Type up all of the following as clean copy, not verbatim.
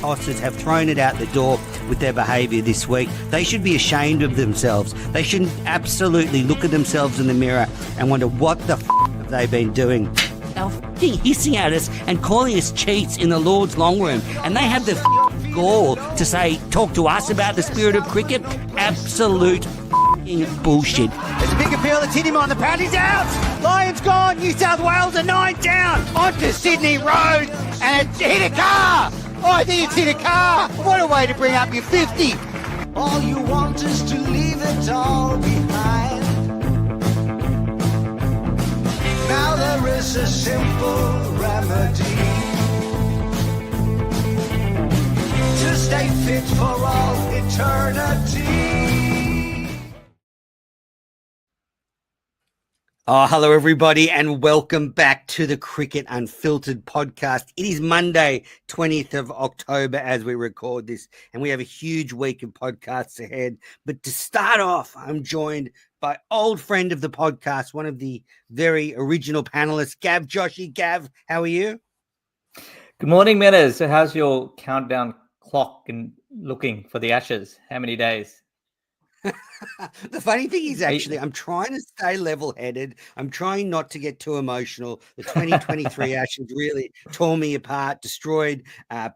tossers have thrown it out the door with their behaviour this week. They should be ashamed of themselves. They should absolutely look at themselves in the mirror and wonder what the have they been doing. They were hissing at us and calling us cheats in the Lord's long room, and they have the gall to talk to us about the spirit of cricket. Absolute bullshit. There's a big appeal that's hit him on the pad. He's out. Lions gone. New South Wales are 9 down. Onto Sydney Road, and it's hit a car. Oh, I think it's hit a car. What a way to bring up your 50. All you want is to leave it all behind. Now there is a simple remedy to stay fit for all eternity. Oh, hello, everybody, and welcome back to the Cricket Unfiltered podcast. It is Monday, 20th of October, as we record this, and we have a huge week of podcasts ahead. But to start off, I'm joined by old friend of the podcast, one of the very original panelists, Gav Joshi. Gav, how are you? Good morning, Menas. So how's your countdown clock and looking for the Ashes? How many days? The funny thing is, actually, I'm trying to stay level-headed. I'm trying not to get too emotional. The 2023 Ashes really tore me apart, destroyed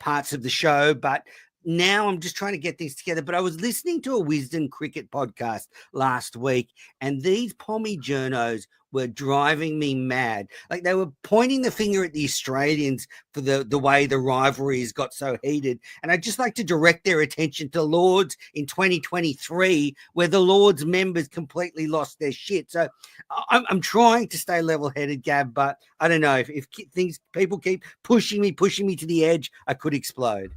parts of the show, but now I'm just trying to get things together. But I was listening to a Wisden cricket podcast last week, and these pommy journos were driving me mad. Like, they were pointing the finger at the Australians for the way the rivalries got so heated. And I'd just like to direct their attention to Lords in 2023, where the Lords members completely lost their shit. So I'm trying to stay level-headed, Gab, but I don't know. If people keep pushing me to the edge, I could explode.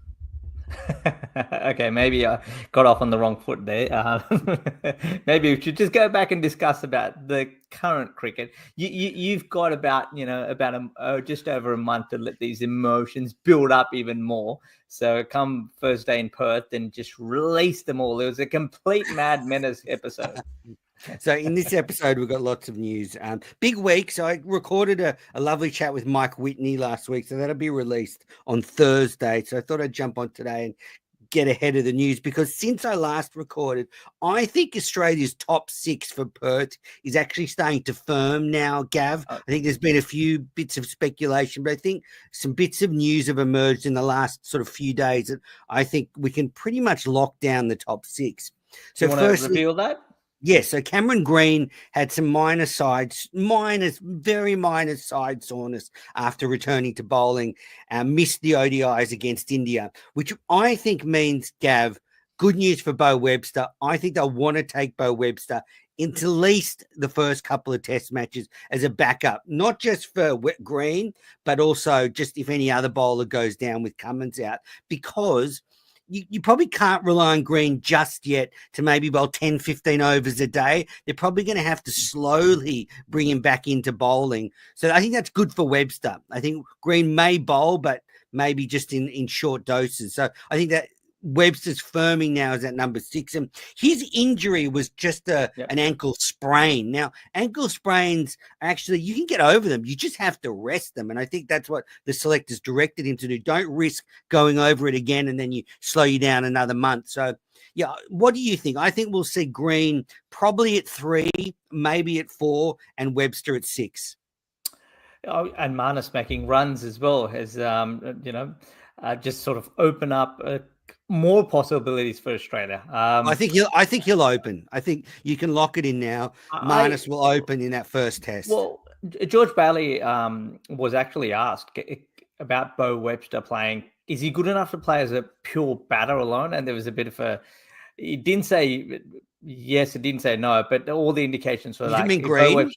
Okay, maybe I got off on the wrong foot there. Maybe we should just go back and discuss about the current cricket. You've got about just over a month to let these emotions build up even more. So come first day in Perth and just release them all. It was a complete Mad Menace episode. So in this episode, we've got lots of news. Big week. So I recorded a lovely chat with Mike Whitney last week. So that'll be released on Thursday. So I thought I'd jump on today and get ahead of the news, because since I last recorded, I think Australia's top 6 for Perth is actually starting to firm now, Gav. I think there's been a few bits of speculation, but I think some bits of news have emerged in the last sort of few days that I think we can pretty much lock down the top 6. So you want to reveal that? Yes, so Cameron Green had some very minor side soreness after returning to bowling, missed the ODIs against India, which I think means, Gav, good news for Beau Webster. I think they'll want to take Beau Webster into at least the first couple of test matches as a backup, not just for Green, but also just if any other bowler goes down with Cummins out, because you probably can't rely on Green just yet to maybe bowl 10, 15 overs a day. They're probably going to have to slowly bring him back into bowling. So I think that's good for Webster. I think Green may bowl, but maybe just in short doses. So I think that Webster's firming now as at number 6. And his injury was just an ankle sprain. Now, ankle sprains, actually, you can get over them. You just have to rest them. And I think that's what the selectors directed him to do. Don't risk going over it again and then you slow you down another month. So, yeah, what do you think? I think we'll see Green probably at 3, maybe at 4, and Webster at 6. Oh, and Marnus making runs as well has, just sort of open up more possibilities for Australia. I think he'll open. I think you can lock it in now. Marnus will open in that first test. Well, George Bailey was actually asked about Beau Webster playing. Is he good enough to play as a pure batter alone? And there was a bit of he didn't say yes, it didn't say no, but all the indications were you mean Green?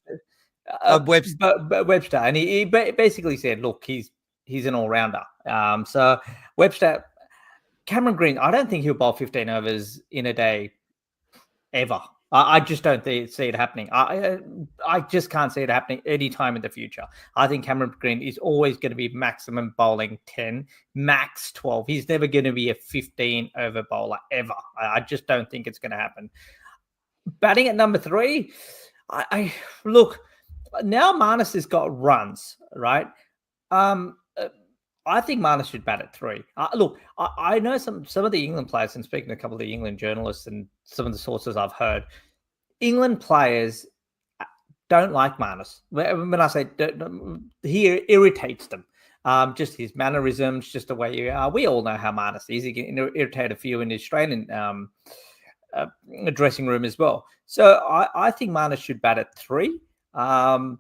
Webster. And he basically said, look, he's an all-rounder. So Webster... Cameron Green, I don't think he'll bowl 15 overs in a day ever. I just don't see it happening. I just can't see it happening anytime in the future. I think Cameron Green is always going to be maximum bowling 10, max 12. He's never going to be a 15 over bowler ever. I just don't think it's going to happen. Batting at number 3, I look, now Marnus has got runs, right? I think Marnus should bat at 3. Look, I know some of the England players, and speaking to a couple of the England journalists and some of the sources I've heard, England players don't like Marnus. When I say he irritates them. Just his mannerisms, just the way you are. We all know how Marnus is. He can irritate a few in the Australian dressing room as well. So I think Marnus should bat at 3. And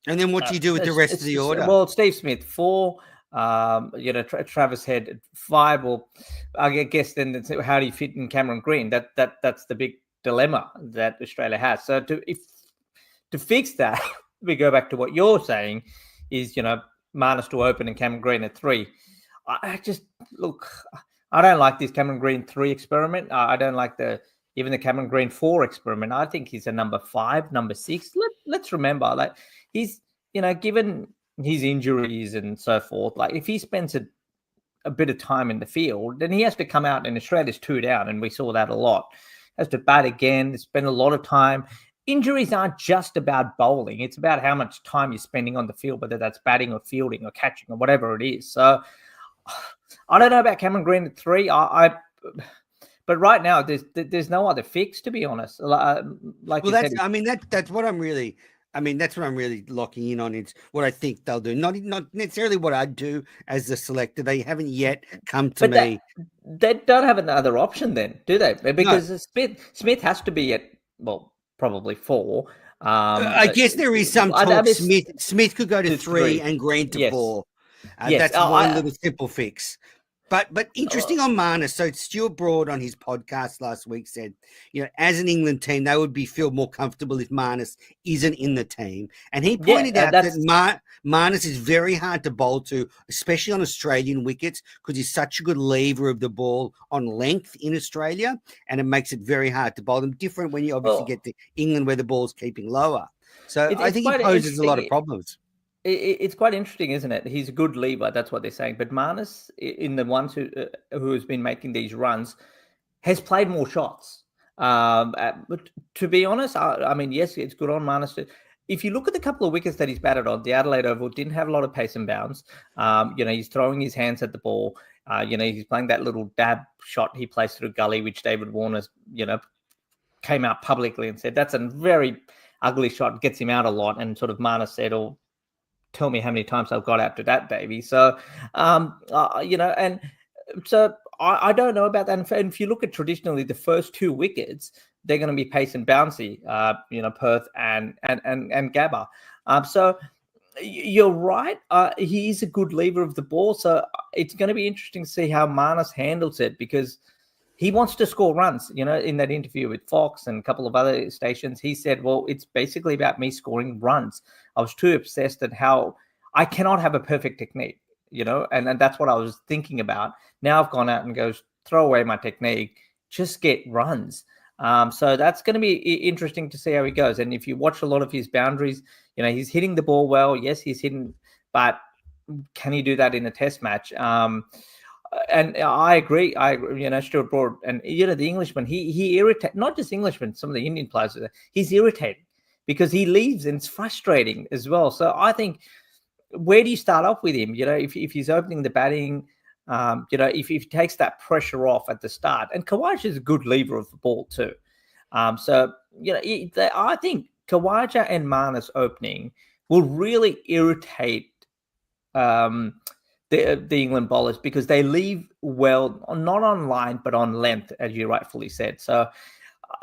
then what do you do with the rest of the order? Well, Steve Smith 4. Travis Head at 5. Well, I guess then how do you fit in Cameron Green? That's the big dilemma that Australia has. So to fix that, we go back to what you're saying is, Marnus to open and Cameron Green at 3. I don't like this Cameron Green 3 experiment. I don't like even the Cameron Green 4 experiment. I think he's a number 5, number 6. Let's remember, like, he's, given his injuries and so forth, like if he spends a bit of time in the field, then he has to come out, and Australia's 2 down, and we saw that a lot. Has to bat again, spend a lot of time. Injuries aren't just about bowling. It's about how much time you're spending on the field, whether that's batting or fielding or catching or whatever it is. So I don't know about Cameron Green at 3. But right now there's no other fix, to be honest. Like, well, that's what I'm really. That's what I'm really locking in on. It's what I think they'll do. Not necessarily what I'd do as the selector. They haven't yet come to me. They don't have another option then, do they? Because no. Smith has to be at, probably 4. I guess there is some talk. Smith could go to 3 and Green to 4. That's one little simple fix. But interesting on Marnus. So Stuart Broad on his podcast last week said, as an England team, they would feel more comfortable if Marnus isn't in the team. And he pointed out that Marnus is very hard to bowl to, especially on Australian wickets, because he's such a good lever of the ball on length in Australia, and it makes it very hard to bowl them. Different when you obviously get to England where the ball's keeping lower. So I think he poses a lot of problems. It's quite interesting, isn't it? He's a good lever. That's what they're saying. But Marnus, in the ones who has been making these runs, has played more shots. But to be honest, yes, it's good on Marnus. If you look at the couple of wickets that he's batted on, the Adelaide Oval didn't have a lot of pace and bounce. He's throwing his hands at the ball. He's playing that little dab shot he plays through gully, which David Warner, came out publicly and said that's a very ugly shot, gets him out a lot. And sort of Marnus said, tell me how many times I've got after that, Davey. So, and so I don't know about that. And if you look at traditionally the first 2 wickets, they're going to be pace and bouncy, Perth and Gabba. So you're right. He's a good lever of the ball. So it's going to be interesting to see how Marnus handles it, because he wants to score runs. In that interview with Fox and a couple of other stations, he said, well, it's basically about me scoring runs. I was too obsessed at how I cannot have a perfect technique, and that's what I was thinking about. Now I've gone out and goes, throw away my technique, just get runs. So that's going to be interesting to see how he goes. And if you watch a lot of his boundaries, he's hitting the ball well. Yes, he's hitting, but can he do that in a test match? And I agree. Stuart Broad and the Englishman, he irritates, not just Englishmen, some of the Indian players. He's irritating because he leaves, and it's frustrating as well. So I think, where do you start off with him? If he's opening the batting, if he takes that pressure off at the start, and Khawaja is a good lever of the ball too. I think Khawaja and Marnus opening will really irritate the England bowlers, because they leave well, not on line, but on length, as you rightfully said. So,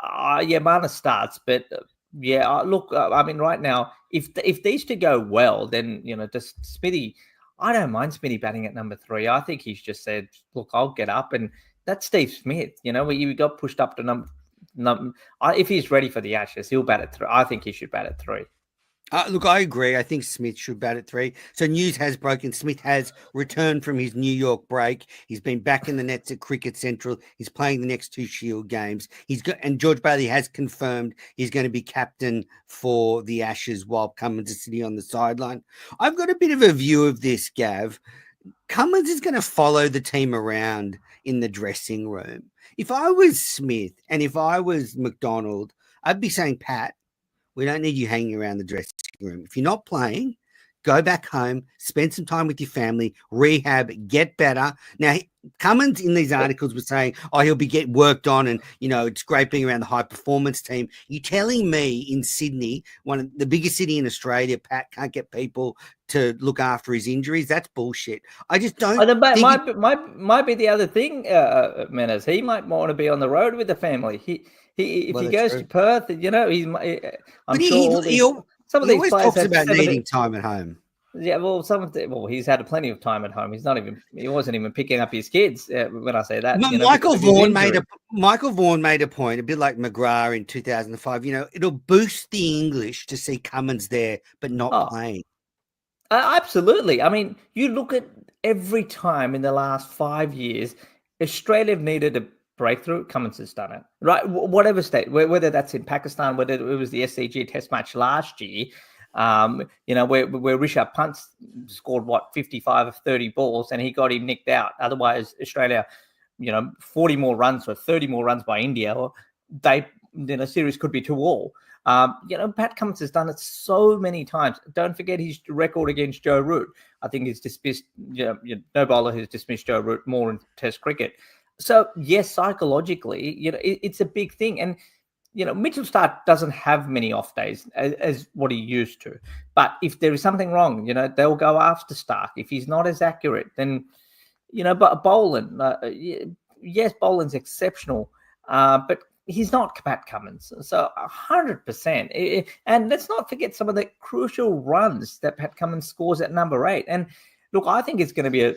Marnus starts, but right now, if these two go well, then, just Smithy, I don't mind Smithy batting at number 3. I think he's just said, look, I'll get up, and that's Steve Smith. We got pushed up to number. If he's ready for the Ashes, he'll bat at 3. I think he should bat at 3. Look, I agree. I think Smith should bat at 3. So news has broken. Smith has returned from his New York break. He's been back in the nets at Cricket Central. He's playing the next 2 Shield games. And George Bailey has confirmed he's going to be captain for the Ashes while Cummins is sitting on the sideline. I've got a bit of a view of this, Gav. Cummins is going to follow the team around in the dressing room. If I was Smith and if I was McDonald, I'd be saying, Pat, we don't need you hanging around the dressing room. If you're not playing, go back home, spend some time with your family, rehab, get better. Now, Cummins in these articles was saying, oh, he'll be getting worked on and, it's great being around the high performance team. You're telling me in Sydney, one of the biggest city in Australia, Pat can't get people to look after his injuries? That's bullshit. I just don't think might be the other thing, Menace. He might want to be on the road with the family. If he goes to Perth, I'm sure some of these players talks about needing time at home. Yeah, well, he's had plenty of time at home. He wasn't even picking up his kids when I say that. Michael Vaughan made a point, a bit like McGrath in 2005. It'll boost the English to see Cummins there, but not playing. Absolutely. I mean, you look at every time in the last 5 years, Australia have needed a breakthrough. Cummins has done it, right? Whatever state, whether that's in Pakistan, whether it was the SCG Test match last year. Where Rishabh Pant scored 55 of 30 balls and he got him nicked out. Otherwise, Australia, 40 more runs or 30 more runs by India, or series could be 2-2. Pat Cummins has done it so many times. Don't forget his record against Joe Root. I think he's dismissed. No bowler has dismissed Joe Root more in Test cricket. So yes, psychologically, it's a big thing. And Mitchell Starc doesn't have many off days as what he used to. But if there is something wrong, they'll go after Starc. If he's not as accurate, then, but Boland, yes, Boland's exceptional, but he's not Pat Cummins. So 100%. And let's not forget some of the crucial runs that Pat Cummins scores at number 8. And look, I think it's going to be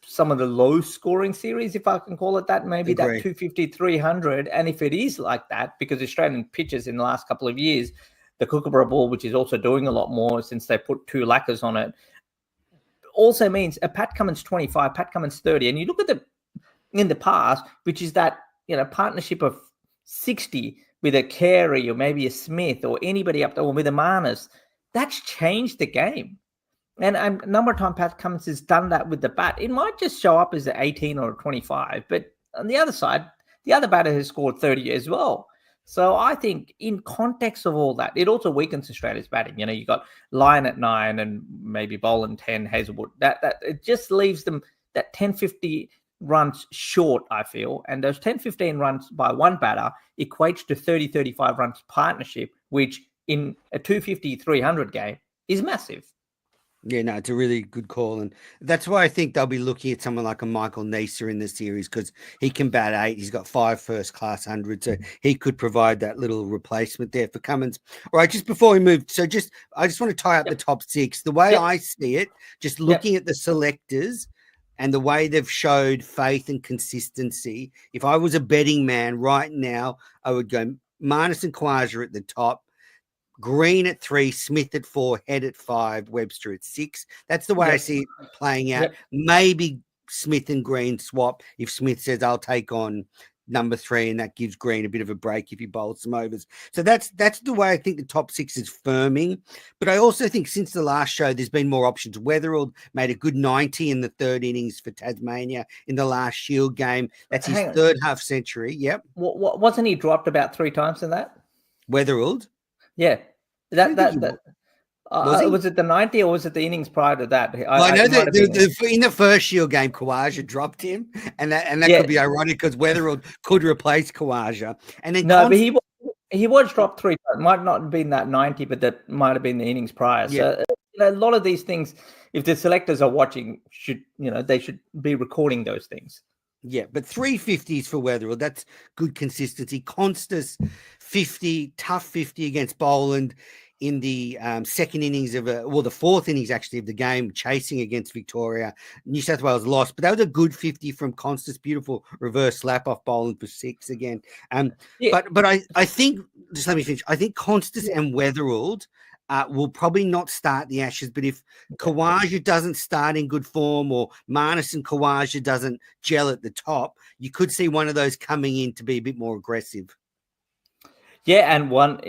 some of the low scoring series, if I can call it that, maybe that 250, 300. And if it is like that, because Australian pitchers in the last couple of years, the Kookaburra ball, which is also doing a lot more since they put 2 lacquers on it, also means a Pat Cummins 25, Pat Cummins 30. And you look at in the past, which is that, partnership of 60 with a Carey or maybe a Smith or anybody up there, or with a Marnus, that's changed the game. And a number of times Pat Cummins has done that with the bat. It might just show up as an 18 or a 25, but on the other side, the other batter has scored 30 as well. So I think in context of all that, it also weakens Australia's batting. You got Lyon at 9 and maybe Boland 10, Hazelwood. That it just leaves them that 10-50 runs short, I feel. And those 10-15 runs by one batter equates to 30-35 runs partnership, which in a 250-300 game is massive. Yeah, no, it's a really good call. And that's why I think they'll be looking at someone like a Michael Neser in the series, because he can bat 8. He's got 5 first-class hundreds. So he could provide that little replacement there for Cummins. All right, just before we move, I just want to tie up the top 6. The way I see it, just looking at the selectors and the way they've showed faith and consistency, if I was a betting man right now, I would go Marnus and Khawaja at the top, Green at 3, Smith at 4, Head at 5, Webster at 6. That's the way I see it playing out. Maybe Smith and Green swap if Smith says, I'll take on number 3, and that gives Green a bit of a break if he bowls some overs. So that's the way I think the top 6 is firming. But I also think since the last show, there's been more options. Weatherald made a good 90 in the 3rd innings for Tasmania in the last Shield game. That's his 3rd half century. Yep. Wasn't he dropped about 3 times in that? Weatherald? Yeah. Was it the 90 or was it the innings prior to that? I know that in the first Shield game, Khawaja dropped him, and that could be ironic because Weatherald could replace Khawaja. And then but he was dropped 3 times. Might not have been that 90, but that might have been the innings prior. Yeah. So a lot of these things, if the selectors are watching, they should be recording those things. Yeah, but 350s for Weatherald. That's good consistency. Constas 50, tough 50 against Boland in the 2nd innings the 4th innings actually of the game, chasing against Victoria. New South Wales lost, but that was a good 50 from Constas. Beautiful reverse slap off Boland for 6 again. But I think, just let me finish. I think Constas and Weatherald will probably not start the Ashes, but if Khawaja doesn't start in good form or Marnus and Khawaja doesn't gel at the top, you could see one of those coming in to be a bit more aggressive. Yeah, and one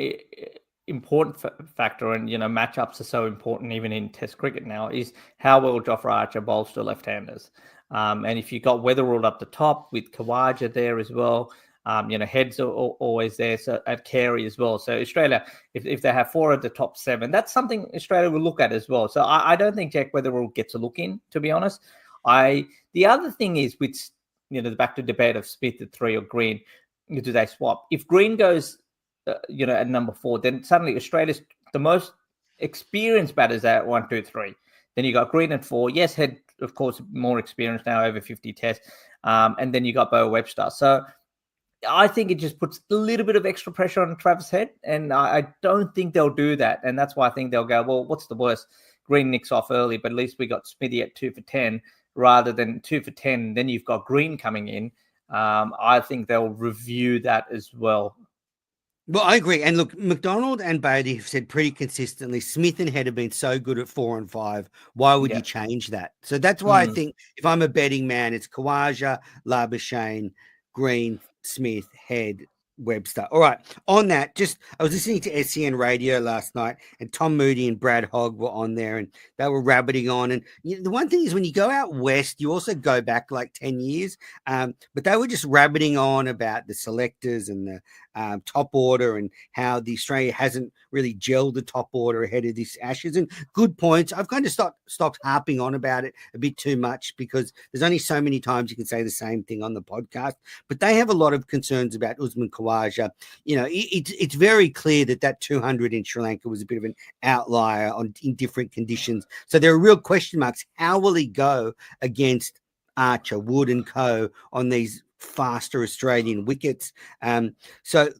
important factor, and matchups are so important even in Test cricket now, is how well Jofra Archer bowls to left-handers. And if you've got Weatherald up the top with Khawaja there as well, Heads are always there, so at Carey as well. So Australia, if they have 4 of the top 7, that's something Australia will look at as well. So I don't think Jack Weatherall gets a look in, to be honest. The other thing is with the back to debate of Smith at 3 or Green, do they swap? If Green goes, at number 4, then suddenly Australia's the most experienced batters at 1, 2, 3. Then you got Green at 4. Yes, Head, of course, more experienced now, over 50 tests. And then you got Bo Webster. So I think it just puts a little bit of extra pressure on Travis Head. And I don't think they'll do that. And that's why I think they'll go, well, what's the worst? Green nicks off early, but at least we got Smithy at 2 for 10 rather than 2 for 10. Then you've got Green coming in. I think they'll review that as well. Well, I agree. And look, McDonald and Beatty have said pretty consistently, Smith and Head have been so good at 4 and 5. Why would you change that? So that's why I think if I'm a betting man, it's Khawaja, Labuschagne, Green, Smith, Head, Webster. All right. On that, I was listening to SEN radio last night, and Tom Moody and Brad Hogg were on there, and they were rabbiting on. And the one thing is, when you go out west, you also go back like 10 years. But they were just rabbiting on about the selectors and the top order and how the Australia hasn't really gelled the top order ahead of this Ashes. And good points. I've kind of stopped harping on about it a bit too much because there's only so many times you can say the same thing on the podcast. But they have a lot of concerns about Usman Khawaja. It's very clear that 200 in Sri Lanka was a bit of an outlier in different conditions. So there are real question marks. How will he go against Archer, Wood and co on these faster Australian wickets? So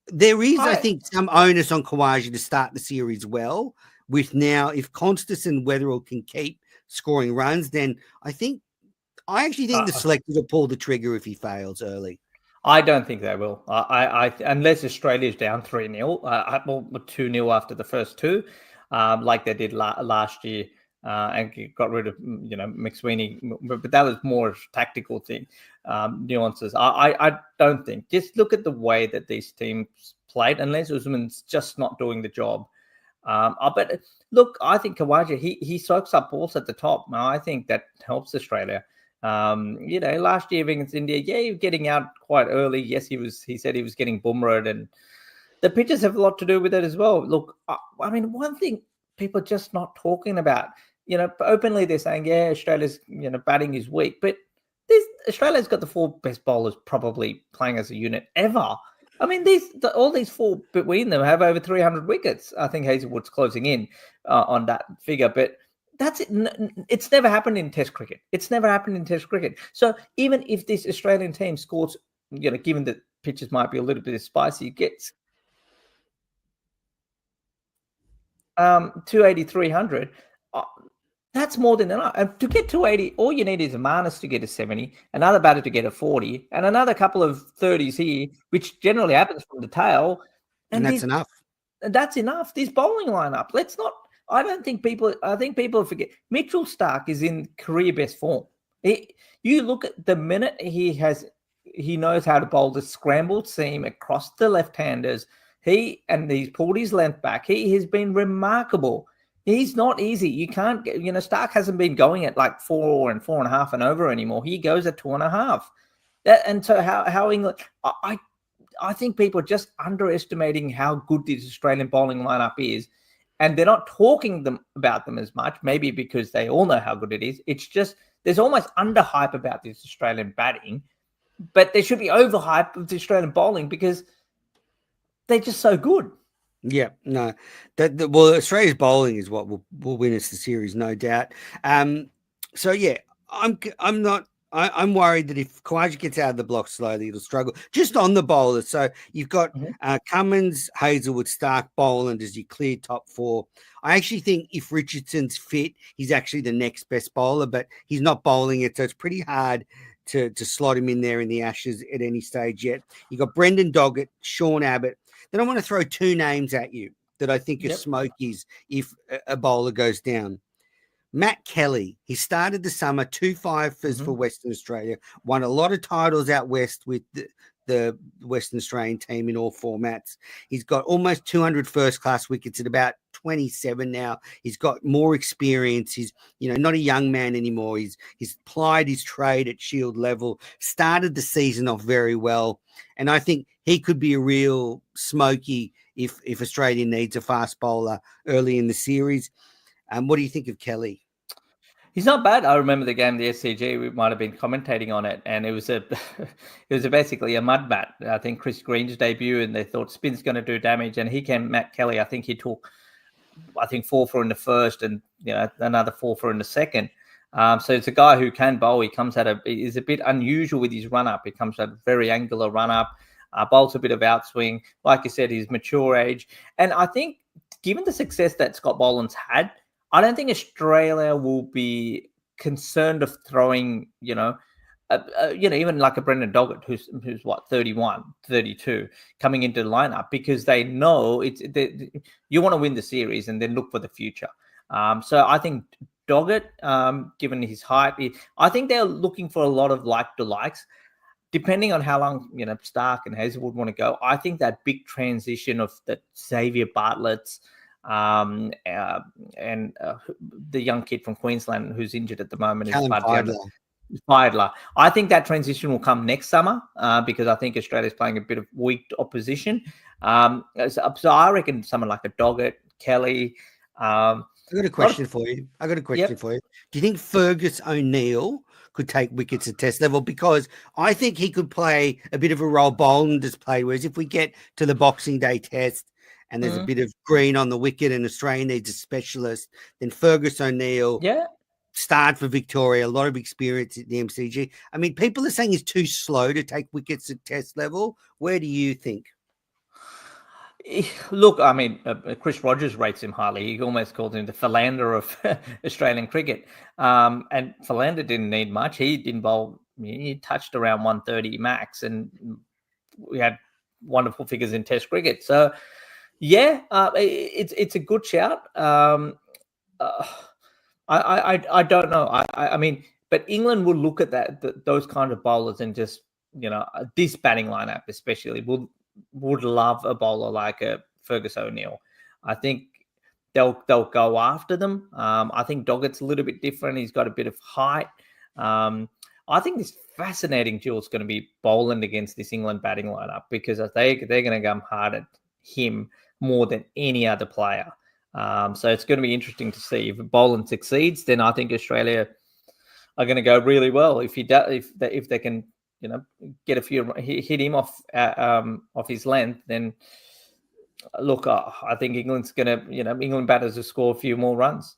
there is, I think, some onus on Khawaja to start the series well. With now, if Constas and Weatherall can keep scoring runs, then I actually think the selectors will pull the trigger if he fails early. I don't think they will. I unless Australia's down 3-0, 2-0 after the first 2, like they did last year. And got rid of McSweeney, but that was more a tactical thing, nuances. I don't think. Just look at the way that these teams played, unless Usman's just not doing the job. But look, I think Khawaja, he soaks up balls at the top. I think that helps Australia. Last year against India, he was getting out quite early. Yes, he said he was getting boomeranged, and the pitches have a lot to do with it as well. Look, I mean, one thing people are just not talking about. Openly they're saying, Australia's, batting is weak, but Australia's got the 4 best bowlers probably playing as a unit ever. I mean, all these 4 between them have over 300 wickets. I think Hazelwood's closing in on that figure, but that's it. It's never happened in Test cricket. So even if this Australian team scores, given that pitches might be a little bit spicy, gets 280, 300, that's more than enough. And to get 280, all you need is a Marnus to get a 70, another batter to get a 40, and another couple of 30s here, which generally happens from the tail. And that's enough. That's enough. This bowling lineup. I think people forget. Mitchell Starc is in career best form. You look at the minute he knows how to bowl the scrambled seam across the left-handers. He's pulled his length back. He has been remarkable. He's not easy. You can't get, Starc hasn't been going at like 4 and 4.5 and over anymore. He goes at 2.5. And so how England, I think people are just underestimating how good this Australian bowling lineup is. And they're not talking about them as much, maybe because they all know how good it is. It's just, there's almost underhype about this Australian batting, but there should be overhype of the Australian bowling because they're just so good. Yeah, no. Australia's bowling is what will win us the series, no doubt. So yeah, I'm worried that if Khawaja gets out of the block slowly, it'll struggle just on the bowlers. So you've got Cummins, Hazelwood, Starc, Boland as your clear top 4. I actually think if Richardson's fit, he's actually the next best bowler, but he's not bowling it, so it's pretty hard to slot him in there in the Ashes at any stage yet. You've got Brendan Doggett, Sean Abbott. Then I want to throw 2 names at you that I think are smokies if a bowler goes down. Matt Kelly, he started the summer 2-5 for Western Australia, won a lot of titles out west with the Western Australian team in all formats. He's got almost 200 first-class wickets at about 27 now. He's got more experience. He's, not a young man anymore. He's plied his trade at Shield level, started the season off very well. And I think he could be a real smoky if Australia needs a fast bowler early in the series. What do you think of Kelly? He's not bad. I remember the game, the SCG. We might have been commentating on it, and it was basically a mud bat. I think Chris Green's debut, and they thought spin's going to do damage, and he came. Matt Kelly, I think he took, 4 for in the first, and another 4 for in the second. So it's a guy who can bowl. He comes is a bit unusual with his run up. He comes at a very angular run up, bowls a bit of outswing. Like you said, his mature age, and I think given the success that Scott Boland's had, I don't think Australia will be concerned of throwing, even like a Brendan Doggett, who's 31, 32, coming into the lineup, because they know you want to win the series and then look for the future. So I think Doggett, given his height, I think they're looking for a lot of likes. Depending on how long, Stark and Hazelwood want to go, I think that big transition of the Xavier Bartlett's, and the young kid from Queensland who's injured at the moment is Fiedler. I think that transition will come next summer because I think Australia's playing a bit of weak opposition. So I reckon someone like a Doggett, Kelly. I got a question for you. Do you think Fergus O'Neill could take wickets at Test level? Because I think he could play a bit of a role Boland has played, whereas if we get to the Boxing Day Test and there's a bit of green on the wicket and Australia needs a specialist, then Fergus O'Neill starred for Victoria, a lot of experience at the MCG. I mean, people are saying he's too slow to take wickets at Test level. Where do you think? Look, I mean, Chris Rogers rates him highly. He almost called him the Philander of Australian cricket. And Philander didn't need much. He didn't bowl. He touched around 130 max, and we had wonderful figures in Test cricket. So, it's a good shout. I don't know. I mean, but England will look at those kind of bowlers and just, this batting lineup especially would love a bowler like a Fergus O'Neill. I think they'll go after them. I think Doggett's a little bit different. He's got a bit of height. I think this fascinating duel is going to be Boland against this England batting lineup, because they're going to come hard at him more than any other player. So it's going to be interesting to see. If Boland succeeds, then I think Australia are going to go really well. If they can, get a few, hit him off his length, then look, I think England's going to, England batters will score a few more runs.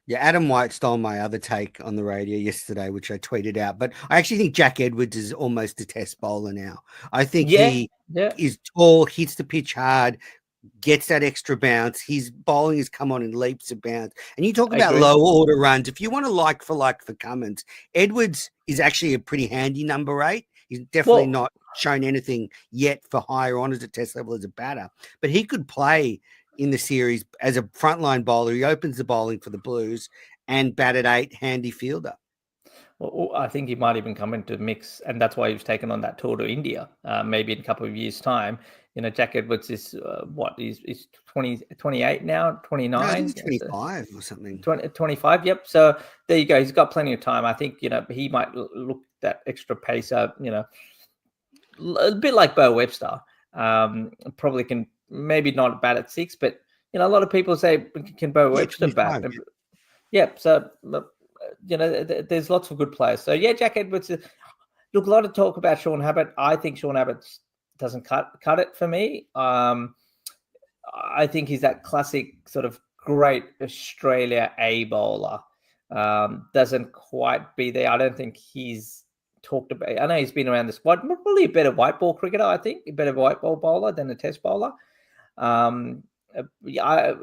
Yeah, Adam White stole my other take on the radio yesterday, which I tweeted out. But I actually think Jack Edwards is almost a Test bowler now. I think he is tall, hits the pitch hard, gets that extra bounce. His bowling has come on in leaps and bounds. And you talk about low order runs. If you want to like for Cummins, Edwards is actually a pretty handy number 8. He's definitely not shown anything yet for higher honours at Test level as a batter, but he could play in the series as a frontline bowler. He opens the bowling for the Blues and bat at 8, handy fielder. Well, I think he might even come into the mix, and that's why he was taken on that tour to India, maybe in a couple of years' time. Jack Edwards is, he's 28 now, 29? No, he's 25 or something. 25, yep. So there you go. He's got plenty of time. I think, he might look that extra pacer, a bit like Bo Webster. Probably can, maybe not bat at 6, but, a lot of people say, can Bo Webster bat? Yeah, so... there's lots of good players. So, Jack Edwards. Look, a lot of talk about Sean Abbott. I think Sean Abbott doesn't cut it for me. I think he's that classic sort of great Australia A bowler. Doesn't quite be there. I don't think he's talked about. I know he's been around the squad. Probably a better white ball cricketer, I think. A better white ball bowler than a Test bowler. So I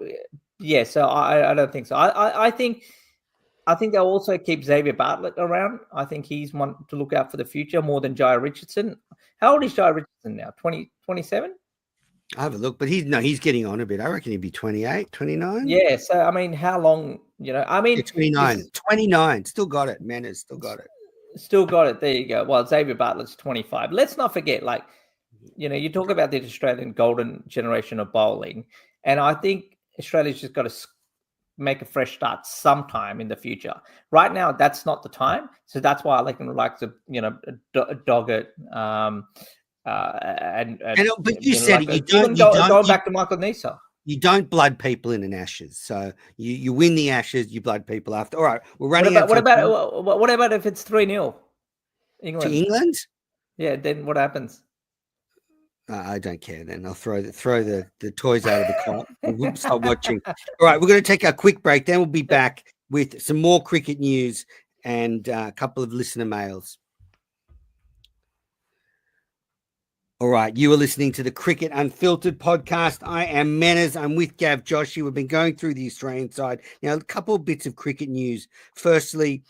don't think so. I think they'll also keep Xavier Bartlett around. I think he's one to look out for the future more than Jai Richardson. How old is Jai Richardson now? 27? I have a look, but he's getting on a bit. I reckon he'd be 28, 29. Yeah. So, I mean, how long, 29. 29. Still got it. Manners still got it. Still got it. There you go. Well, Xavier Bartlett's 25. Let's not forget, you talk about the Australian golden generation of bowling. And I think Australia's just got to make a fresh start sometime in the future. Right now, that's not the time. So that's why I like to, dog it. But you said like, it, going back to Michael Neser. You don't blood people in an Ashes. So you win the Ashes, you blood people after. All right, we're running out. What about if it's 3-0 England? To England? Yeah, then what happens? I don't care then. I'll throw the toys out of the cot. We'll stop watching. All right, we're going to take a quick break. Then we'll be back with some more cricket news and a couple of listener mails. All right, you are listening to the Cricket Unfiltered podcast. I am Manners. I'm with Gav Joshi. We've been going through the Australian side. Now, a couple of bits of cricket news. Firstly,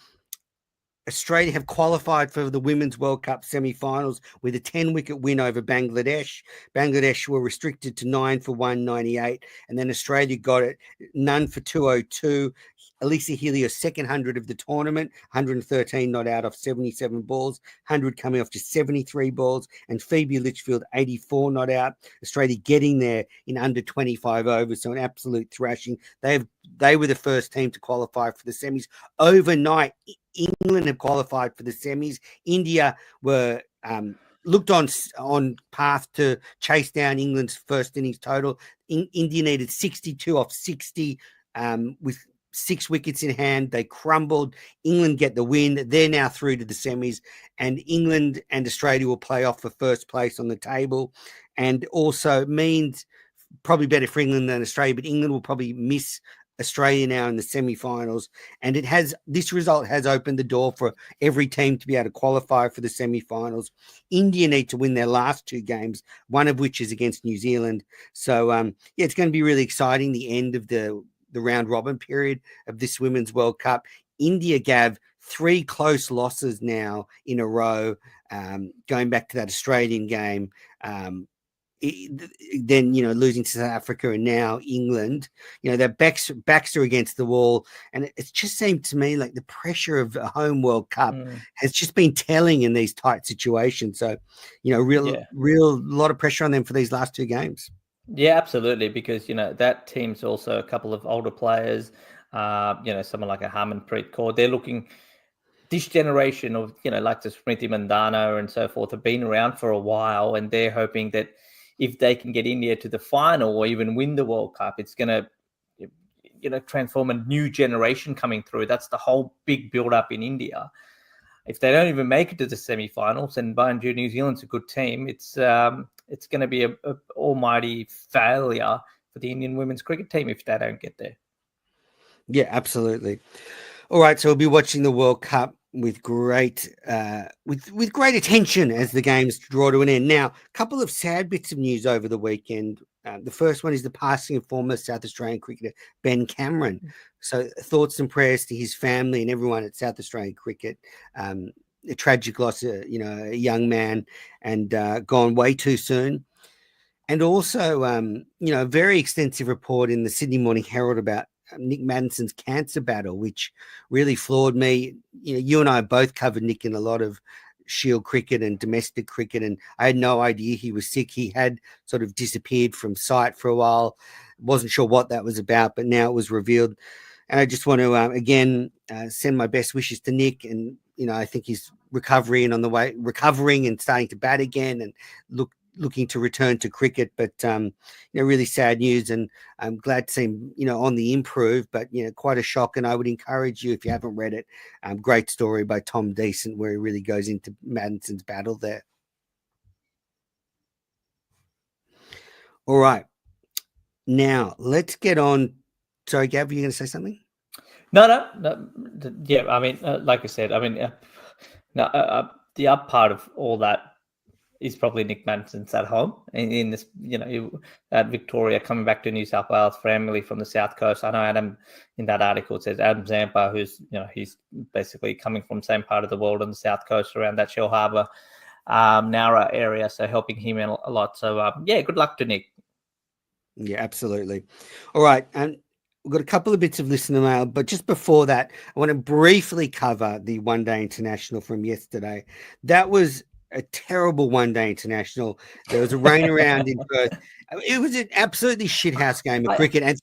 Australia have qualified for the Women's World Cup semi-finals with a 10-wicket win over Bangladesh. Bangladesh were restricted to 9 for 198, and then Australia got it none for 202. Elisa Helios, second 100 of the tournament, 113 not out off 77 balls, 100 coming off just 73 balls, and Phoebe Litchfield, 84 not out. Australia getting there in under 25 overs, so an absolute thrashing. They were the first team to qualify for the semis. Overnight, England have qualified for the semis. India were looked on path to chase down England's first innings total. India needed 62 off 60 with 6 wickets in hand. They crumbled. England get the win. They're now through to the semis, and England and Australia will play off for first place on the table, and also means probably better for England than Australia, but England will probably miss Australia now in the semi-finals, and this result has opened the door for every team to be able to qualify for the semi-finals. India need to win their last 2 games, one of which is against New Zealand. So it's going to be really exciting, the end of the round robin period of this Women's World Cup. India, Gav, 3 close losses now in a row, going back to that Australian game. Then losing to South Africa, and now England. Their backs are against the wall, and it just seemed to me like the pressure of a home World Cup has just been telling in these tight situations. So real lot of pressure on them for these last 2 games. Yeah, absolutely, because that team's also a couple of older players. Someone like a Harmanpreet Kaur. They're looking. This generation of like the Smriti Mandhana and so forth have been around for a while, and they're hoping that if they can get India to the final or even win the World Cup, it's going to, transform a new generation coming through. That's the whole big build-up in India. If they don't even make it to the semi-finals, and mind you, New Zealand's a good team, it's going to be a almighty failure for the Indian women's cricket team if they don't get there. Yeah, absolutely. All right, so we'll be watching the World Cup with great with great attention as the games draw to an end. Now, a couple of sad bits of news over the weekend. The first one is the passing of former South Australian cricketer Ben Cameron. So thoughts and prayers to his family and everyone at South Australian cricket. A tragic loss, a young man, and gone way too soon. And also, a very extensive report in the Sydney Morning Herald about Nick Maddison's cancer battle, which really floored me. You and I both covered Nick in a lot of Shield cricket and domestic cricket, and I had no idea he was sick. He had sort of disappeared from sight for a while. Wasn't sure what that was about, but now it was revealed. And I just want to again send my best wishes to Nick, and I think he's recovering and starting to bat again, and looking to return to cricket. But really sad news, and I'm glad to see him on the improve, but quite a shock. And I would encourage you, if you haven't read it, great story by Tom Decent where he really goes into Maddison's battle there. All right, now let's get on. Sorry, Gav, are you going to say something? No. Yeah, I mean, like I said, the up part of all that is probably Nick Maddison's at home in this, at Victoria, coming back to New South Wales, family from the South Coast. I know Adam, in that article, it says Adam Zampa, who's, he's basically coming from the same part of the world on the South Coast around that Shell Harbour, Nowra area, so helping him in a lot. So, good luck to Nick. Yeah, absolutely. All right. And we've got a couple of bits of listener mail, but just before that, I want to briefly cover the one-day international from yesterday. That was a terrible one-day international. There was a rain around in Perth. It was an absolutely shithouse game of cricket, and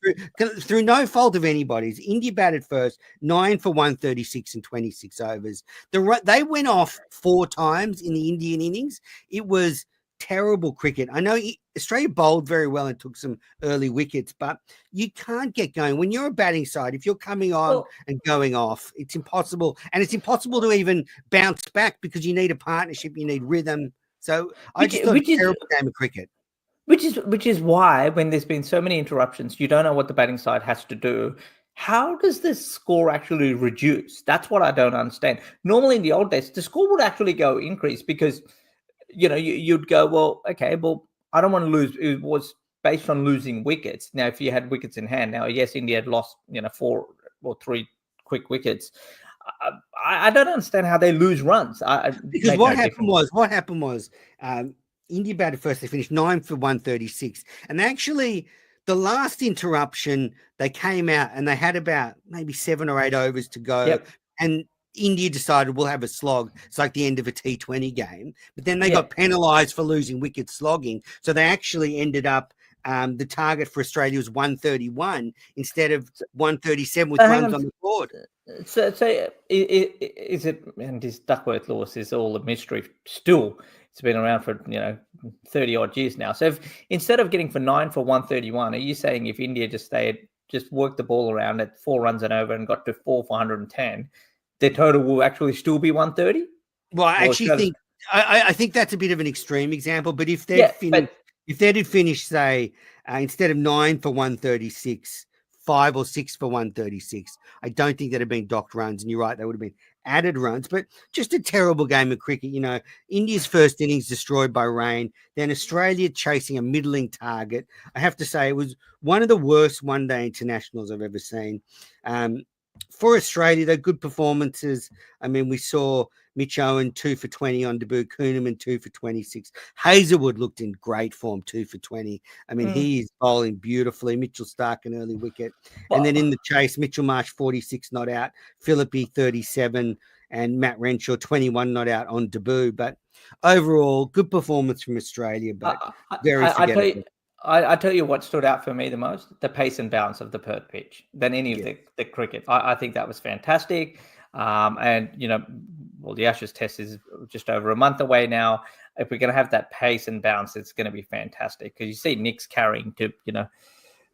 through no fault of anybody's. India batted first, 9 for 136 in 26 overs. They went off 4 times in the Indian innings. It was terrible cricket. I know Australia bowled very well and took some early wickets, but you can't get going when you're a batting side. If you're coming on and going off, it's impossible, and it's impossible to even bounce back because you need a partnership, you need rhythm. So I just thought a terrible game of cricket. Which is why when there's been so many interruptions, you don't know what the batting side has to do. How does this score actually reduce? That's what I don't understand. Normally in the old days, the score would actually go increase because you'd go, well, okay, well, I don't want to lose. It was based on losing wickets. Now, if you had wickets in hand, now, yes, India had lost, 4 or 3 quick wickets. I don't understand how they lose runs. Because what happened was India batted first. They finished 9 for 136. And actually, the last interruption, they came out and they had about maybe 7 or 8 overs to go. Yep. And India decided we'll have a slog. It's like the end of a T20 game. But then they got penalised for losing wicket slogging. So they actually ended up, the target for Australia was 131 instead of 137 with runs on the board. So is it, and this Duckworth Lewis is all a mystery still. It's been around for 30 odd years now. So if, instead of getting for 9 for 131, are you saying if India just worked the ball around at 4 runs and over and got to 4 for 110, their total will actually still be 130? Well, I think that's a bit of an extreme example. But if they did finish, say, instead of 9 for 136, 5 or 6 for 136, I don't think that'd have been docked runs. And you're right, they would have been added runs. But just a terrible game of cricket. India's first innings destroyed by rain. Then Australia chasing a middling target. I have to say it was one of the worst one-day internationals I've ever seen. For Australia, they're good performances. I mean, we saw Mitch Owen 2 for 20 on debut, Kuhnemann 2 for 26. Hazelwood looked in great form, 2 for 20. I mean, he is bowling beautifully. Mitchell Stark an early wicket. And then in the chase, Mitchell Marsh 46 not out, Philippi 37, and Matt Renshaw 21 not out on debut. But overall, good performance from Australia, but very forgettable. I tell you what stood out for me the most, the pace and bounce of the Perth pitch than any of the cricket. I think that was fantastic. And, the Ashes test is just over a month away now. If we're going to have that pace and bounce, it's going to be fantastic because you see Nick's carrying to,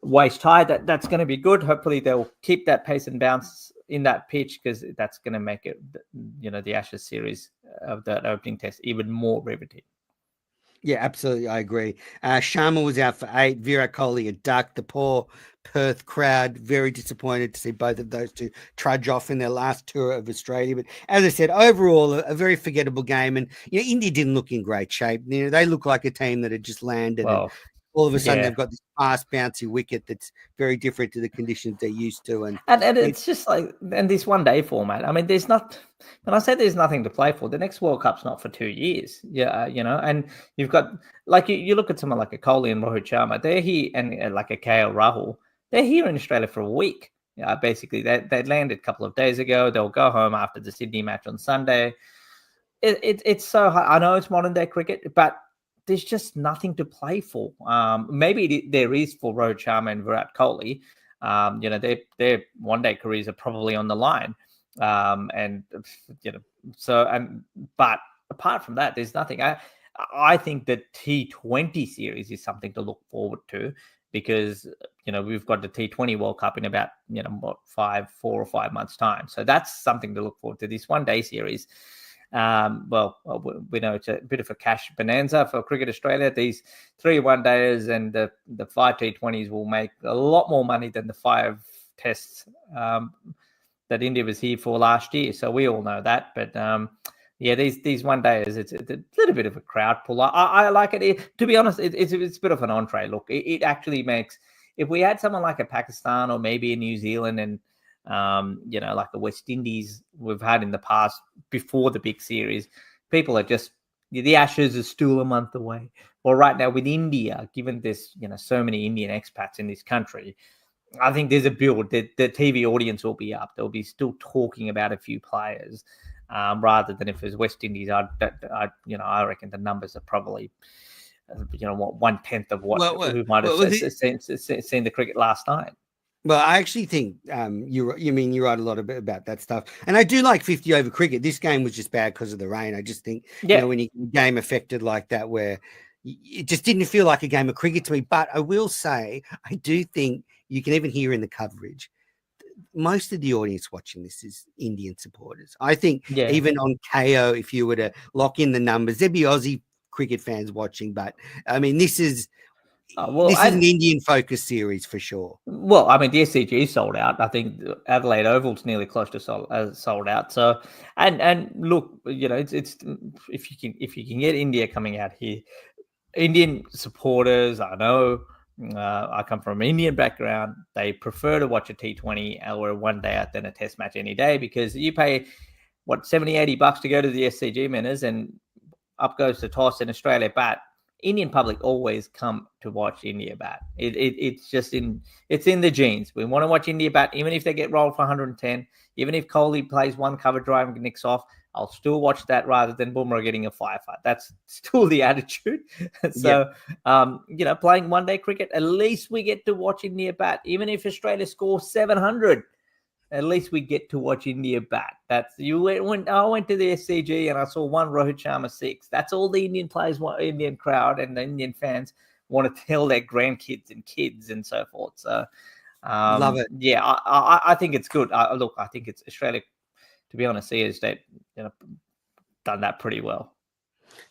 waist high. That's going to be good. Hopefully they'll keep that pace and bounce in that pitch because that's going to make it, the Ashes series of that opening test even more riveting. Yeah, absolutely. I agree. Sharma was out for 8. Virat Kohli a duck. The poor Perth crowd very disappointed to see both of those two trudge off in their last tour of Australia. But as I said, overall, a very forgettable game. And India didn't look in great shape. They look like a team that had just landed. Well, all of a sudden, they've got this fast, bouncy wicket that's very different to the conditions they're used to. And it's just like, and this one-day format. I mean, when I say there's nothing to play for, the next World Cup's not for 2 years. Yeah, and you've got, like, you look at someone like a Kohli and Rohit Sharma, they're here, and like a KL Rahul, they're here in Australia for a week. Basically, they landed a couple of days ago. They'll go home after the Sydney match on Sunday. It's so hard. I know it's modern-day cricket, but there's just nothing to play for. Maybe there is for Rohit Sharma and Virat Kohli. Their one-day careers are probably on the line. But apart from that, there's nothing. I think the T20 series is something to look forward to because, we've got the T20 World Cup in about, 4 or 5 months' time. So that's something to look forward to. This one-day series, we know it's a bit of a cash bonanza for Cricket Australia. These 3 one-dayers and the 5 T20s will make a lot more money than the 5 tests that India was here for last year. So we all know that. But these one-dayers, it's a little bit of a crowd puller. I like it. To be honest, it's a bit of an entree. Look, it actually makes, if we had someone like a Pakistan or maybe a New Zealand and like the West Indies we've had in the past before the big series, people are just, the Ashes is still a month away. Well, right now with India, given this, so many Indian expats in this country, I think there's a build that the TV audience will be up. They'll be still talking about a few players. rather than if it was West Indies. I reckon the numbers are probably 1/10 of what who might have seen the cricket last night. Well, I actually think you write a lot about that stuff, and I do like 50 over cricket. This game was just bad because of the rain. I just think when you game affected like that, where it just didn't feel like a game of cricket to me. But I will say, I do think you can even hear in the coverage, most of the audience watching this is Indian supporters. I think even on KO, if you were to lock in the numbers, there'd be Aussie cricket fans watching. But I mean, this is an Indian-focused series for sure. Well, I mean, the SCG sold out. I think Adelaide Oval's nearly close to sold out. So, and look, it's if you can get India coming out here, Indian supporters, I know. I come from an Indian background. They prefer to watch a T20 or a one day out than a test match any day, because you pay $70-80 to go to the SCG Manners, and up goes the toss in Australia bat. Indian public always come to watch India bat. It's in the genes. We want to watch India bat, even if they get rolled for 110, even if Kohli plays one cover drive and nicks off. I'll still watch that rather than Bumrah getting a firefight. That's still the attitude. So, playing one-day cricket, at least we get to watch India bat. Even if Australia scores 700, at least we get to watch India bat. When I went to the SCG and I saw one Rohit Sharma 6. That's all the Indian players want, Indian crowd and the Indian fans want to tell their grandkids and kids and so forth. So, love it. Yeah, I think it's good. I think it's Australia. To be honest, they've done that pretty well.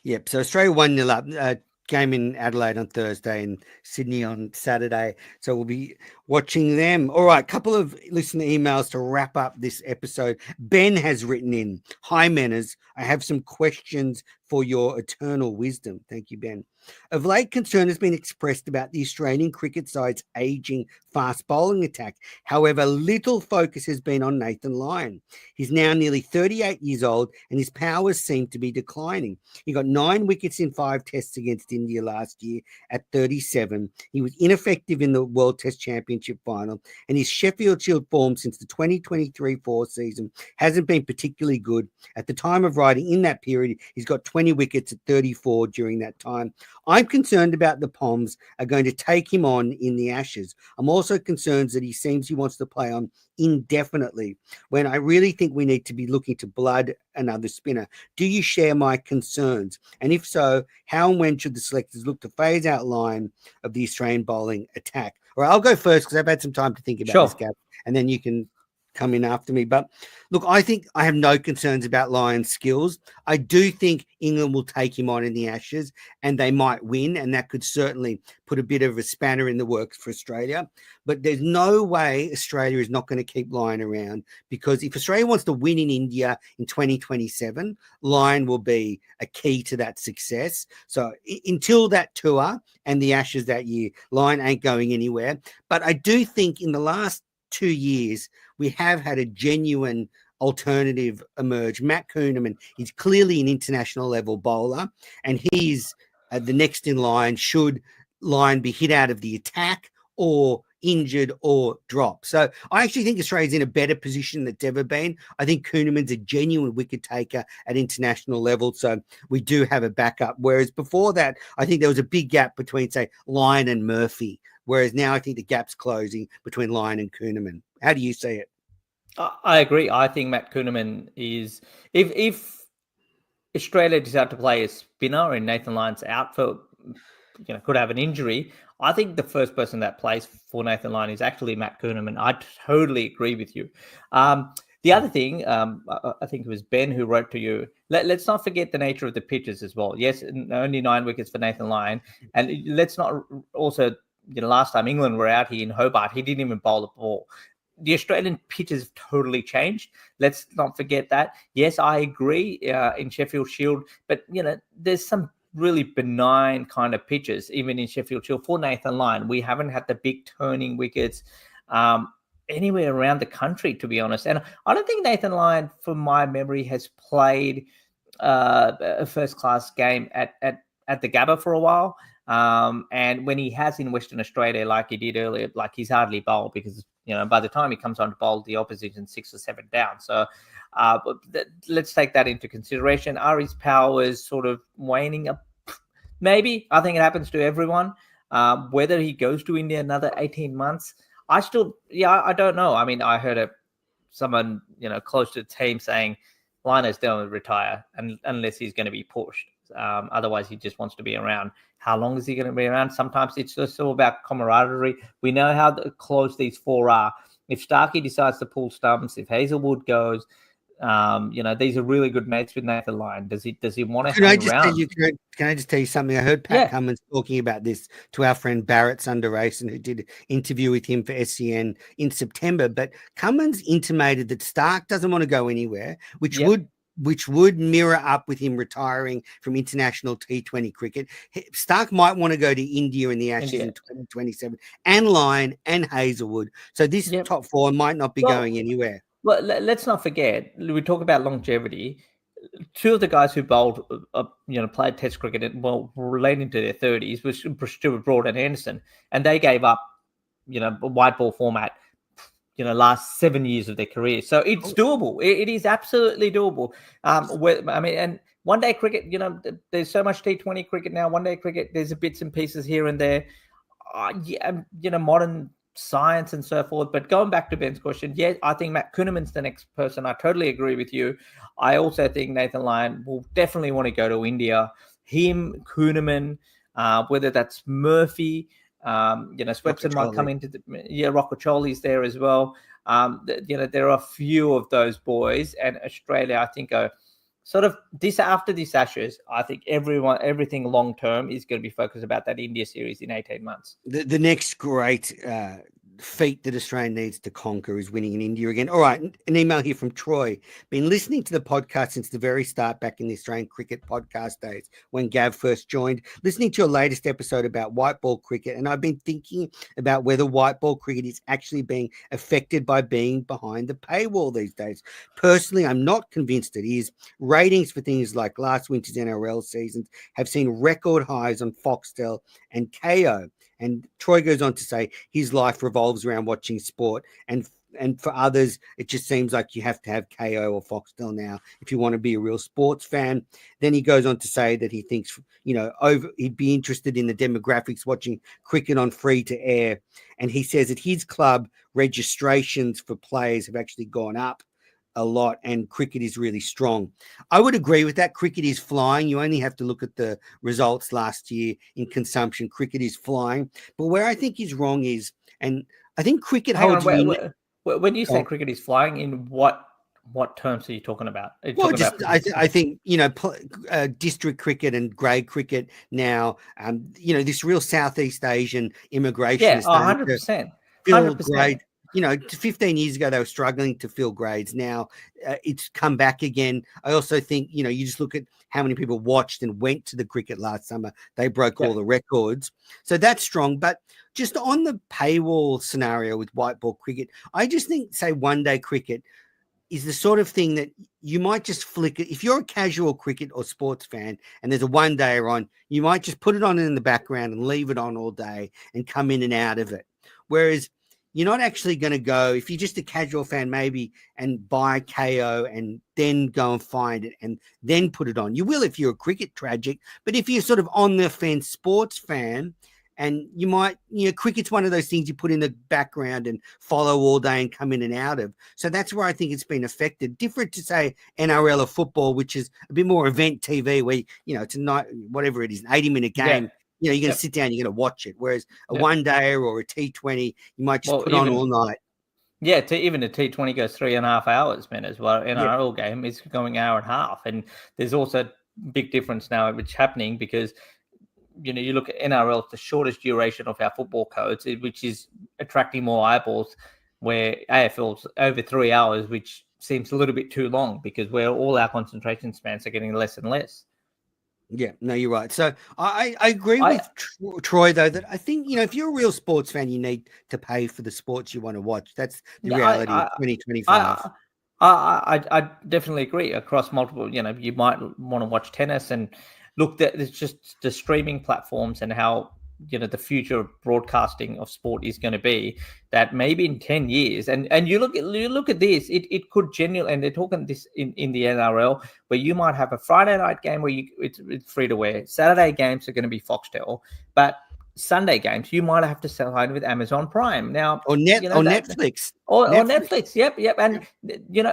Yep. So Australia 1-0 up. Game in Adelaide on Thursday and Sydney on Saturday. So we'll be watching them. All right. Couple of listener emails to wrap up this episode. Ben has written in, "Hi, Manners. I have some questions for your eternal wisdom." Thank you, Ben. Of late, concern has been expressed about the Australian cricket side's aging fast bowling attack. However, little focus has been on Nathan Lyon. He's now nearly 38 years old and his powers seem to be declining. He got 9 wickets in 5 tests against India last year at 37. He was ineffective in the World Test Championship final, and his Sheffield Shield form since the 2023-4 season hasn't been particularly good. At the time of writing, in that period, he's got 20 wickets at 34 during that time. I'm concerned about the Poms are going to take him on in the Ashes. I'm also concerned that he wants to play on indefinitely, when I really think we need to be looking to blood another spinner. Do you share my concerns? And if so, how and when should the selectors look to phase out Lyon of the Australian bowling attack? Or I'll go first because I've had some time to think about this, Gav, and then you can come in after me. But look, I think I have no concerns about Lyon's skills. I do think England will take him on in the Ashes and they might win, and that could certainly put a bit of a spanner in the works for Australia. But there's no way Australia is not going to keep Lyon around, because if Australia wants to win in India in 2027, Lyon will be a key to that success. So until that tour and the Ashes that year, Lyon ain't going anywhere. But I do think in the last 2 years, we have had a genuine alternative emerge. Matt Kuhnemann is clearly an international level bowler, and he's the next in line should Lyon be hit out of the attack or injured or drop. So I actually think Australia's in a better position than it's ever been. I think Kuhnemann's a genuine wicket taker at international level, so we do have a backup. Whereas before that, I think there was a big gap between, say, Lyon and Murphy, whereas now I think the gap's closing between Lyon and Kuhnemann. How do you see it? I agree. I think Matt Kuhnemann is, if Australia decide to play a spinner and Nathan Lyon's out for, could have an injury, I think the first person that plays for Nathan Lyon is actually Matt Kuhnemann. I totally agree with you. The other thing, I think it was Ben who wrote to you, let's not forget the nature of the pitches as well. Yes, only 9 wickets for Nathan Lyon. And let's not also, last time England were out here in Hobart, he didn't even bowl the ball. The Australian pitches have totally changed. Let's not forget that. Yes, I agree in Sheffield Shield, but, there's some really benign kind of pitches, even in Sheffield Shield for Nathan Lyon. We haven't had the big turning wickets anywhere around the country, to be honest. And I don't think Nathan Lyon, from my memory, has played a first-class game at the Gabba for a while. And when he has in Western Australia, like he did earlier, like he's hardly bowled because, by the time he comes on to bowl, the opposition's 6 or 7 down. So let's take that into consideration. Are his powers sort of waning up? Maybe. I think it happens to everyone. Whether he goes to India another 18 months, I don't know. I mean, I heard someone, close to the team saying Lionel's going to retire unless he's going to be pushed. Otherwise, he just wants to be around. How long is he going to be around? Sometimes it's just all about camaraderie. We know how close these four are. If Starkey decides to pull stumps, if Hazelwood goes, these are really good mates with Nathan Lyon. Does he want to hang around? Can I just tell you something? I heard Pat Cummins talking about this to our friend Barrett Sundaresan, who did an interview with him for SCN in September. But Cummins intimated that Stark doesn't want to go anywhere, which would mirror up with him retiring from international T20 cricket. Stark might want to go to India in the Ashes in 2027, and Lyon and Hazelwood. So this top four might not be going anywhere. Well, let's not forget, we talk about longevity. Two of the guys who bowled, played Test cricket, late into their 30s, was Stuart Broad and Anderson, and they gave up, a white ball format, last 7 years of their career. So it's doable. It is absolutely doable. And one day cricket, there's so much T20 cricket now. One day cricket, there's bits and pieces here and there. Modern science and so forth. But going back to Ben's question, I think Matt Kuhneman's the next person. I totally agree with you. I also think Nathan Lyon will definitely want to go to India. Him, Kuhneman, whether that's Murphy, Swepson might come into Roccocholi's there as well. There are a few of those boys, and Australia, I think, are sort of after this Ashes. I think everything long term is going to be focused about that India series in 18 months. The next great feat that Australia needs to conquer is winning in India again. All right, an email here from Troy. Been listening to the podcast since the very start back in the Australian cricket podcast days when Gav first joined. Listening to your latest episode about white ball cricket, and I've been thinking about whether white ball cricket is actually being affected by being behind the paywall these days. Personally, I'm not convinced it is. Ratings for things like last winter's NRL seasons have seen record highs on Foxtel and KO. And Troy goes on to say his life revolves around watching sport. And for others, it just seems like you have to have KO or Foxtel now if you want to be a real sports fan. Then he goes on to say that he thinks, he'd be interested in the demographics watching cricket on free to air. And he says that his club registrations for players have actually gone up a lot, and cricket is really strong. I would agree with that. Cricket is flying. You only have to look at the results last year in consumption. Cricket is flying. But where I think he's wrong is, and I think cricket holds... When you say cricket is flying, in what terms are you talking about? I think, district cricket and grade cricket now, this real Southeast Asian immigration is 100%. 100%. 15 years ago, they were struggling to fill grades. Now it's come back again. I also think, you just look at how many people watched and went to the cricket last summer. They broke all the records. So that's strong. But just on the paywall scenario with white ball cricket, I just think, say, one day cricket is the sort of thing that you might just flick it. If you're a casual cricket or sports fan and there's a one dayer on, you might just put it on in the background and leave it on all day and come in and out of it. Whereas you're not actually going to go, if you're just a casual fan, maybe, and buy KO and then go and find it and then put it on. You will if you're a cricket tragic, but if you're sort of on the fence sports fan, and you might, cricket's one of those things you put in the background and follow all day and come in and out of. So that's where I think it's been affected. Different to, say, NRL or football, which is a bit more event TV where, it's a night, whatever it is, an 80-minute game. Yeah. You're going to sit down, you're going to watch it. Whereas a one-dayer or a T20, you might just put on all night. Yeah, even a T20 goes 3.5 hours, man, as well. NRL game is going hour and a half. And there's also a big difference now which is happening because, you look at NRL, it's the shortest duration of our football codes, which is attracting more eyeballs, where AFL's over 3 hours, which seems a little bit too long because all our concentration spans are getting less and less. Yeah, no, you're right. So I agree with Troy, though, that I think, if you're a real sports fan, you need to pay for the sports you want to watch. That's the reality of 2025. I definitely agree across multiple, you might want to watch tennis and look, there's just the streaming platforms and how the future of broadcasting of sport is going to be, that maybe in 10 years, and you look at this, it could genuinely, and they're talking this in the NRL, where you might have a Friday night game where it's free to wear. Saturday games are going to be Foxtel, but Sunday games you might have to sign with Amazon Prime now, or Netflix, or Netflix. Yep. And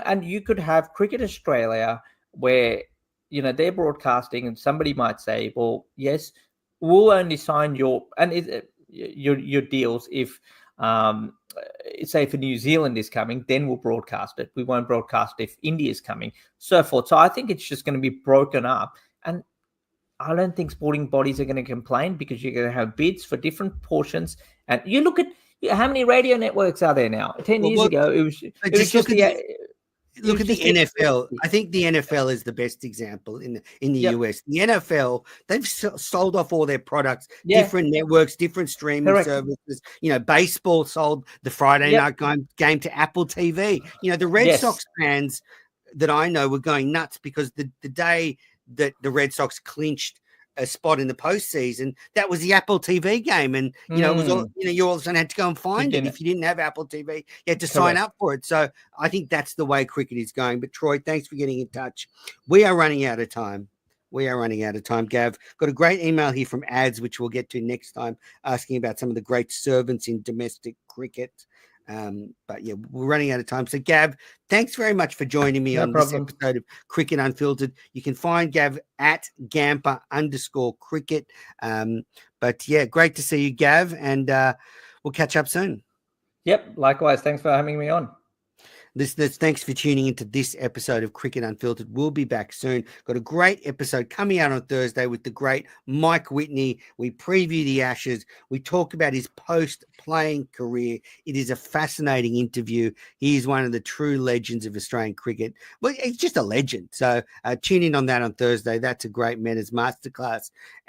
and you could have Cricket Australia where they're broadcasting, and somebody might say, well, yes, we'll only sign your deals if say for New Zealand is coming, then we'll broadcast it. We won't broadcast if India is coming, so forth. So I think it's just going to be broken up, and I don't think sporting bodies are going to complain, because you're going to have bids for different portions. And you look at how many radio networks are there now. 10 years ago, it was just Look at the NFL. I think the NFL is the best example in the US. The NFL, they've sold off all their products, different networks, different streaming services. Baseball sold the Friday night game to Apple TV. The Red Sox fans that I know were going nuts because the day that the Red Sox clinched a spot in the postseason, that was the Apple TV game, and it was all, you all of a sudden had to go and find it. If you didn't have Apple TV, you had to sign up for it. So I think that's the way cricket is going. But Troy, thanks for getting in touch. We are running out of time. Gav, got a great email here from Ads, which we'll get to next time, asking about some of the great servants in domestic cricket. But yeah, we're running out of time. So Gav, thanks very much for joining me on this episode of Cricket Unfiltered. You can find Gav at Gamper_cricket. But yeah, great to see you, Gav, and we'll catch up soon. Yep, likewise. Thanks for having me on. Listeners, thanks for tuning into this episode of Cricket Unfiltered. We'll be back soon. Got a great episode coming out on Thursday with the great Mike Whitney. We preview the Ashes. We talk about his post-playing career. It is a fascinating interview. He is one of the true legends of Australian cricket. Well, he's just a legend. So tune in on that on Thursday. That's a great Manners Masterclass.